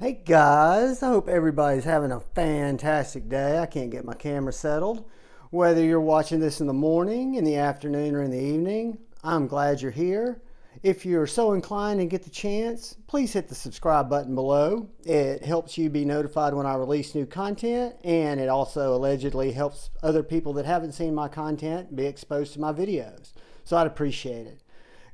Hey guys, I hope everybody's having a fantastic day. I can't get my camera settled. Whether you're watching this in the morning, in the afternoon, or in the evening, I'm glad you're here. If you're so inclined and get the chance, please hit the subscribe button below. It helps you be notified when I release new content, and it also allegedly helps other people that haven't seen my content be exposed to my videos. So I'd appreciate it.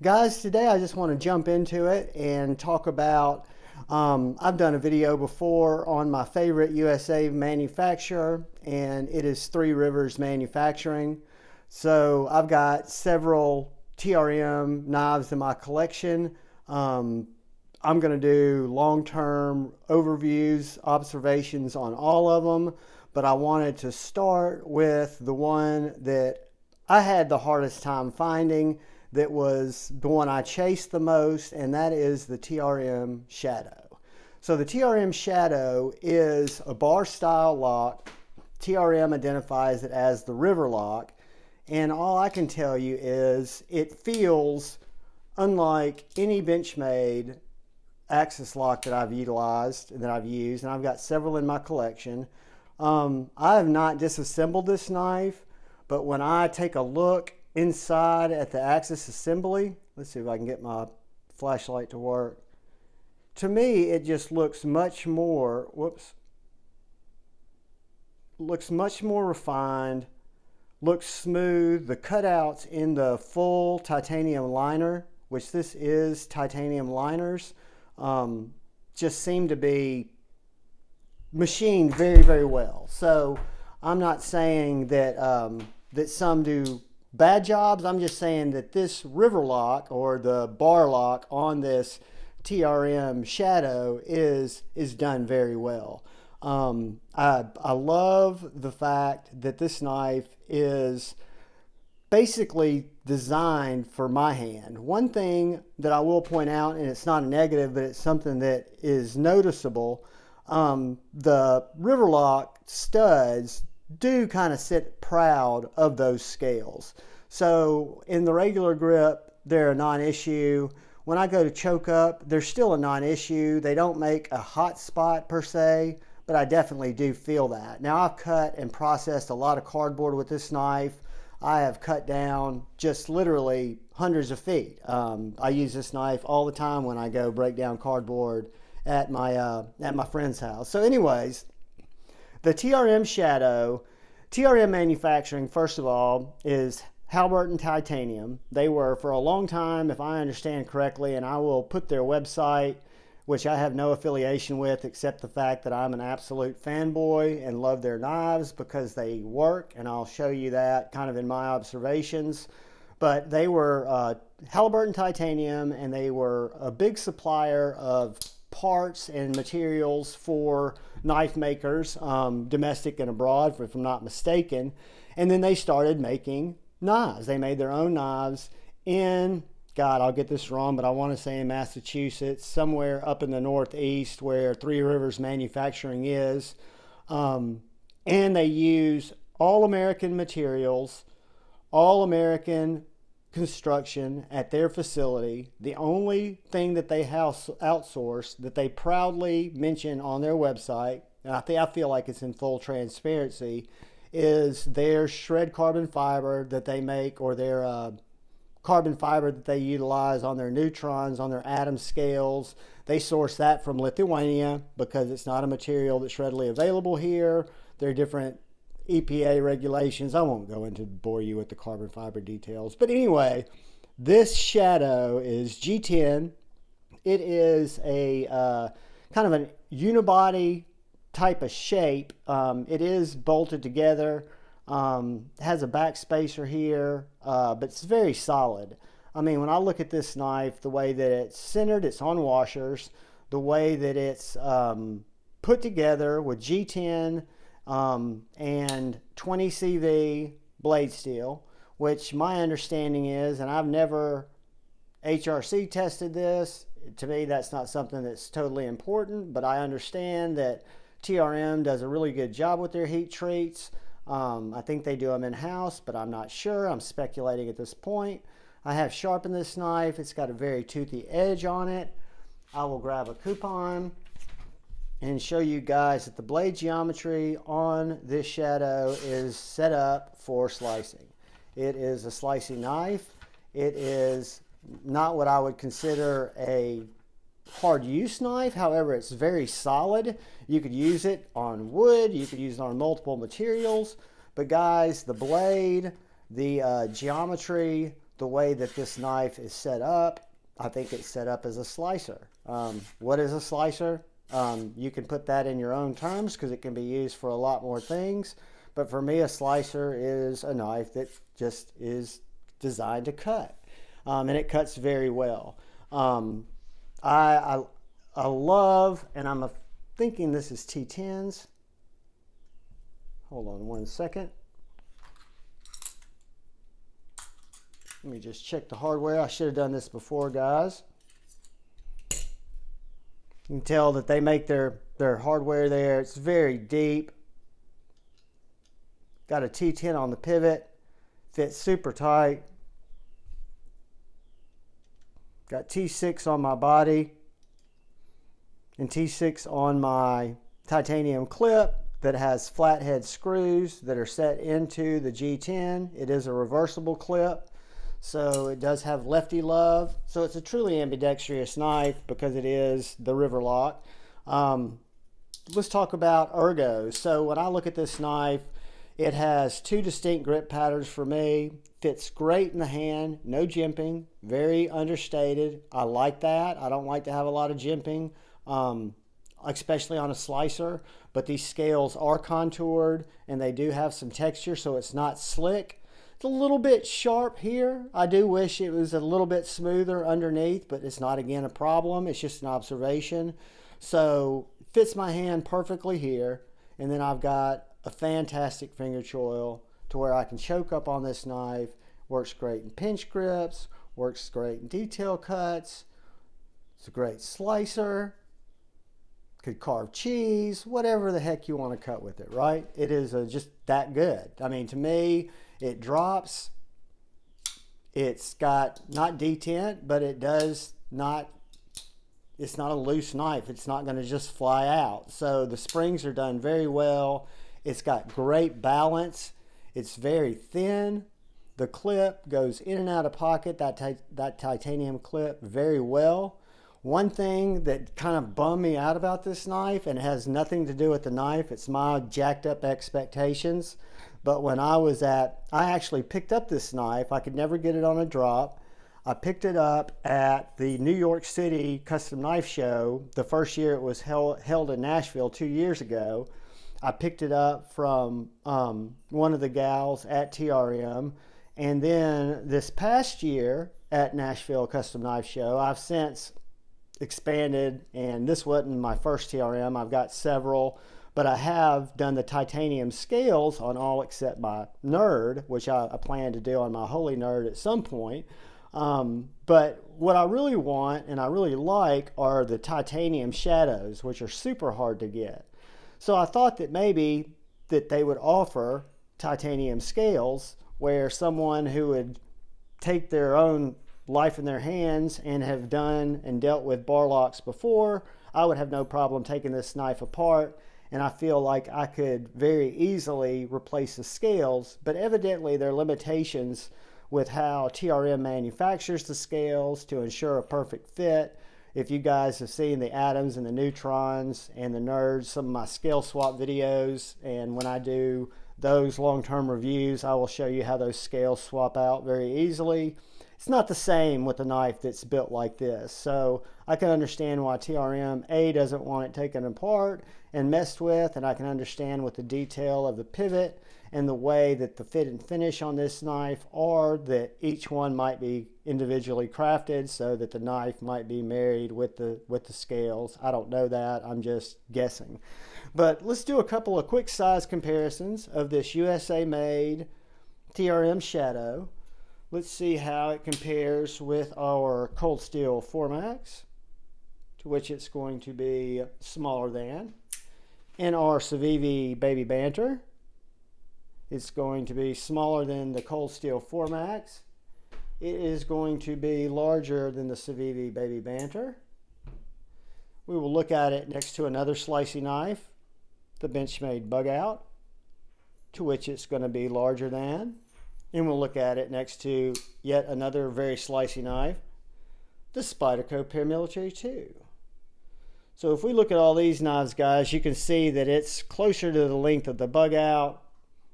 Guys, today I just want to jump into it and talk about I've done a video before on my favorite USA manufacturer, and it is Three Rivers Manufacturing. So I've got several TRM knives in my collection. I'm going to do long-term overviews, observations on all of them, but I wanted to start with the one that I had the hardest time finding, that was the one I chased the most, and that is the TRM Shadow. So the TRM Shadow is a bar style lock. TRM identifies it as the River-Lok, and all I can tell you is it feels unlike any Benchmade axis lock that I've utilized and that I've used, and I've got several in my collection. I have not disassembled this knife, but when I take a look inside at the axis assembly, let's see if I can get my flashlight to work. To me, it just looks much more, looks much more refined, looks smooth. The cutouts in the full titanium liner, which this is titanium liners, just seem to be machined very, very well. So I'm not saying that that some do bad jobs. I'm just saying that this River-Lok, or the bar lock on this TRM Shadow, is done very well. I love the fact that this knife is basically designed for my hand. One thing that I will point out, and it's not a negative, but it's something that is noticeable, the River-Lok studs do kind of sit proud of those scales. So in the regular grip, they're a non-issue. When I go to choke up, they're still a non-issue. They don't make a hot spot per se, but I definitely do feel that. Now, I've cut and processed a lot of cardboard with this knife. I have cut down just literally hundreds of feet. I use this knife all the time when I go break down cardboard at my friend's house. So anyways, the TRM Shadow, TRM Manufacturing, first of all, is Halliburton titanium. They were for a long time, if I understand correctly, and I will put their website, which I have no affiliation with except the fact that I'm an absolute fanboy and love their knives because they work, and I'll show you that kind of in my observations. But they were Halliburton titanium, and they were a big supplier of parts and materials for knife makers, domestic and abroad, if I'm not mistaken. And then they started making knives. They made their own knives in, God, I'll get this wrong, but I want to say in Massachusetts, somewhere up in the Northeast where Three Rivers Manufacturing is. And they use all American materials, all American construction at their facility. The only thing that they outsource, that they proudly mention on their website, and I feel like it's in full transparency, is their shred carbon fiber that they make, or their carbon fiber that they utilize on their neutrons, on their atom scales. They source that from Lithuania because it's not a material that's readily available here. There are different EPA regulations. I won't go into bore you with the carbon fiber details. But anyway, this Shadow is G10. It is a kind of a unibody type of shape. It is bolted together. Has a back spacer here, but it's very solid. I mean, when I look at this knife, the way that it's centered, it's on washers, the way that it's put together with G10 and 20 CV blade steel, which my understanding is, and I've never HRC tested this, to me that's not something that's totally important, but I understand that TRM does a really good job with their heat treats. I think they do them in-house, but I'm not sure. I'm speculating at this point. I have sharpened this knife. It's got a very toothy edge on it. I will grab a coupon and show you guys that the blade geometry on this Shadow is set up for slicing. It is a slicing knife. It is not what I would consider a hard use knife. However, it's very solid. You could use it on wood. You could use it on multiple materials. But guys, the blade, the geometry, the way that this knife is set up, I think it's set up as a slicer. What is a slicer? You can put that in your own terms because it can be used for a lot more things. But for me, a slicer is a knife that just is designed to cut. And it cuts very well. I love, and I'm thinking this is T10s. Hold on one second. Let me just check the hardware. I should have done this before, guys. You can tell that they make their hardware there. It's very deep. Got a T10 on the pivot. Fits super tight. Got T6 on my body and T6 on my titanium clip that has flathead screws that are set into the G10. It is a reversible clip, so it does have lefty love. So it's a truly ambidextrous knife because it is the River-Lok. Let's talk about ergos. So when I look at this knife, it has two distinct grip patterns for me. Fits great in the hand, no jimping, very understated. I like that. I don't like to have a lot of jimping, especially on a slicer, but these scales are contoured and they do have some texture, so it's not slick. It's a little bit sharp here. I do wish it was a little bit smoother underneath, but it's not, again, a problem. It's just an observation. So it fits my hand perfectly here. And then I've got a fantastic finger choil to where I can choke up on this knife. Works great in pinch grips, works great in detail cuts. It's a great slicer. Could carve cheese, whatever the heck you want to cut with it, right? It is just that good. I mean, to me, it drops. It's got not detent, but it does not, it's not a loose knife. It's not going to just fly out. So the springs are done very well. It's got great balance. It's very thin. The clip goes in and out of pocket, that titanium clip, very well. One thing that kind of bummed me out about this knife, and it has nothing to do with the knife, it's my jacked up expectations. But when I actually picked up this knife. I could never get it on a drop. I picked it up at the New York City Custom Knife Show. The first year it was held in Nashville 2 years ago. I picked it up from one of the gals at TRM. And then this past year at Nashville Custom Knife Show, I've since expanded, and this wasn't my first TRM. I've got several, but I have done the titanium scales on all except my Nerd, which I plan to do on my Holy Nerd at some point. But what I really want and I really like are the titanium shadows, which are super hard to get. So I thought that maybe that they would offer titanium scales where someone who would take their own life in their hands and have done and dealt with bar locks before, I would have no problem taking this knife apart, and I feel like I could very easily replace the scales. But evidently there are limitations with how TRM manufactures the scales to ensure a perfect fit. If you guys have seen the atoms and the neutrons and the nerds, some of my scale swap videos, and when I do those long-term reviews, I will show you how those scales swap out very easily. It's not the same with a knife that's built like this. So I can understand why TRM doesn't want it taken apart and messed with, and I can understand with the detail of the pivot and the way that the fit and finish on this knife are, that each one might be individually crafted so that the knife might be married with the scales. I don't know that. I'm just guessing. But let's do a couple of quick size comparisons of this USA made TRM Shadow. Let's see how it compares with our cold steel Formax, to which it's going to be smaller than. In our Civivi Baby Banter, it's going to be smaller than the cold steel Formax. It is going to be larger than the Civivi Baby Banter. We will look at it next to another slicey knife, the Benchmade Bug Out, to which it's going to be larger than. And we'll look at it next to yet another very slicey knife, the Spyderco Paramilitary 2. So if we look at all these knives, guys, you can see that it's closer to the length of the Bug Out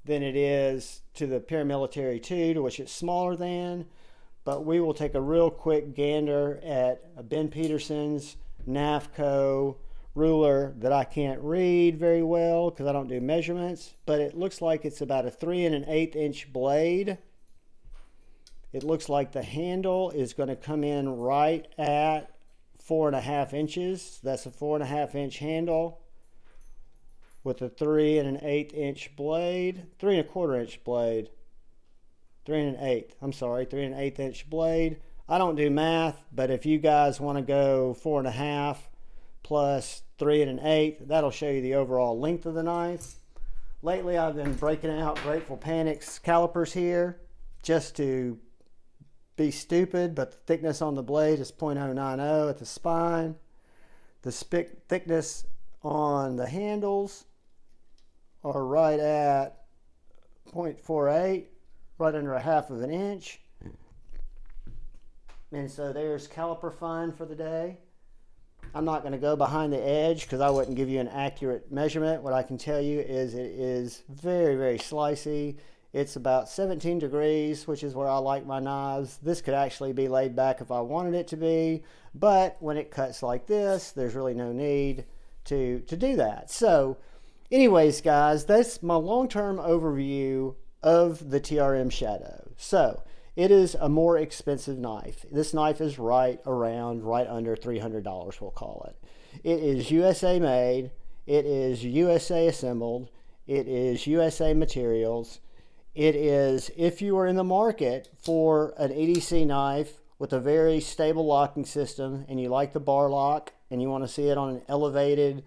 than it is to the Paramilitary 2, to which it's smaller than. But we will take a real quick gander at a Ben Peterson's NAFCO ruler that I can't read very well because I don't do measurements, but it looks like it's about a 3 1/8 inch blade. It looks like the handle is going to come in right at 4.5 inches. That's a 4.5 inch handle with a 3 1/8 inch blade, 3 1/4 inch blade, 3 1/8. I'm sorry, 3 1/8 inch blade. I don't do math, but if you guys want to go 4.5 plus 3 1/8, that'll show you the overall length of the knife. Lately, I've been breaking out Grateful Panic's calipers here just to be stupid, but the thickness on the blade is 0.090 at the spine. The thickness on the handles are right at 0.48, right under 1/2 inch. And so there's caliper fun for the day. I'm not going to go behind the edge because I wouldn't give you an accurate measurement. What I can tell you is it is very, very slicey. It's about 17 degrees, which is where I like my knives. This could actually be laid back if I wanted it to be, but when it cuts like this, there's really no need to do that. So anyways, guys, that's my long-term overview of the TRM Shadow. So it is a more expensive knife. This knife is right under $300, we'll call it. It is USA made. It is USA assembled. It is USA materials. It is, if you are in the market for an EDC knife with a very stable locking system and you like the bar lock and you want to see it on an elevated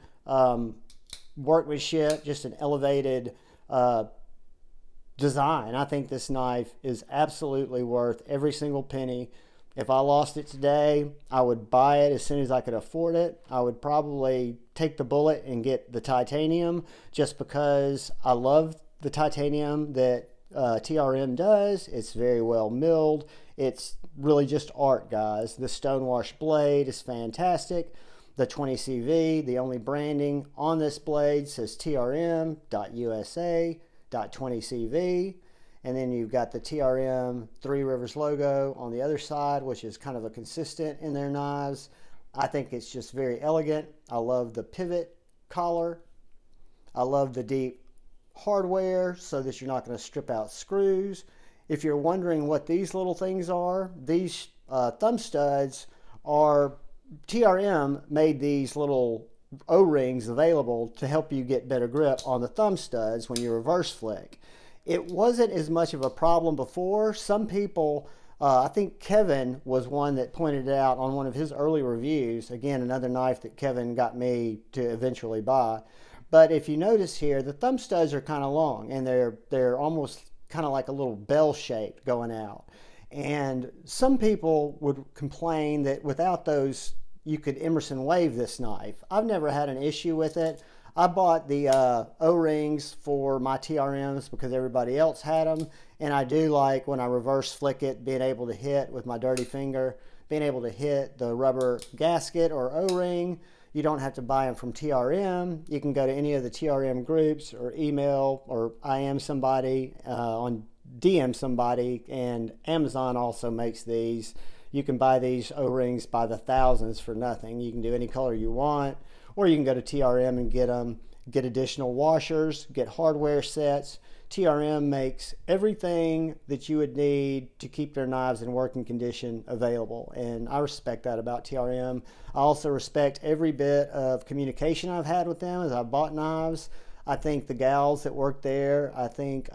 workmanship, just an elevated design, I think this knife is absolutely worth every single penny. If I lost it today, I would buy it as soon as I could afford it. I would probably take the bullet and get the titanium just because I love the titanium that TRM does. It's very well milled. It's really just art, guys. The stonewash blade is fantastic. The 20CV, the only branding on this blade says TRM.USA.20CV. And then you've got the TRM Three Rivers logo on the other side, which is kind of a consistent in their knives. I think it's just very elegant. I love the pivot collar. I love the deep hardware so that you're not going to strip out screws. If you're wondering what these little things are, these thumb studs are, TRM made these little O-rings available to help you get better grip on the thumb studs when you reverse flick. It wasn't as much of a problem before. Some people, I think Kevin was one that pointed it out on one of his early reviews. Again, another knife that Kevin got me to eventually buy. But if you notice here, the thumb studs are kind of long and they're almost kind of like a little bell shape going out. And some people would complain that without those, you could Emerson wave this knife. I've never had an issue with it. I bought the O-rings for my TRMs because everybody else had them. And I do like when I reverse flick it, being able to hit with my dirty finger, being able to hit the rubber gasket or O-ring. You don't have to buy them from TRM. You can go to any of the TRM groups or email or IM somebody on DM somebody, and Amazon also makes these. You can buy these O-rings by the thousands for nothing. You can do any color you want, or you can go to TRM and get them, get additional washers, get hardware sets. TRM makes everything that you would need to keep their knives in working condition available, and I respect that about TRM. I also respect every bit of communication I've had with them as I've bought knives. I think the gals that work there, I think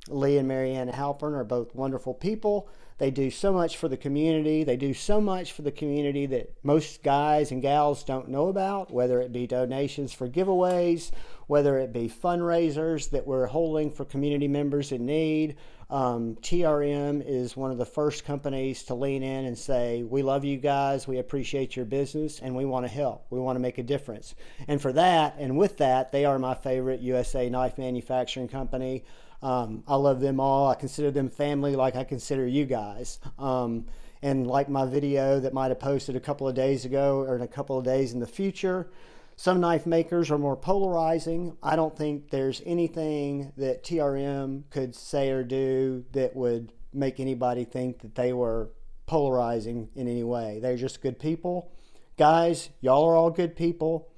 Lee and Marianne Halpern are both wonderful people. They do so much for the community. They do so much for the community that most guys and gals don't know about, whether it be donations for giveaways, whether it be fundraisers that we're holding for community members in need. TRM is one of the first companies to lean in and say, we love you guys, we appreciate your business, and we want to help. We want to make a difference. And for that, and with that, they are my favorite USA knife manufacturing company. I love them all. I consider them family like I consider you guys. And like my video that might have posted a couple of days ago or in a couple of days in the future, some knife makers are more polarizing. I don't think there's anything that TRM could say or do that would make anybody think that they were polarizing in any way. They're just good people. Guys, y'all are all good people.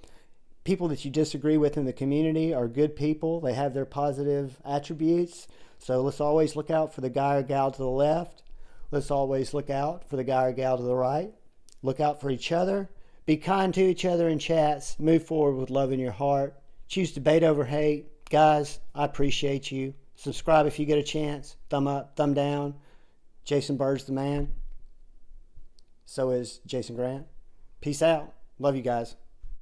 People that you disagree with in the community are good people. They have their positive attributes. So let's always look out for the guy or gal to the left. Let's always look out for the guy or gal to the right. Look out for each other. Be kind to each other in chats. Move forward with love in your heart. Choose debate over hate. Guys, I appreciate you. Subscribe if you get a chance. Thumb up, thumb down. Jason Bird's the man. So is Jason Grant. Peace out. Love you guys.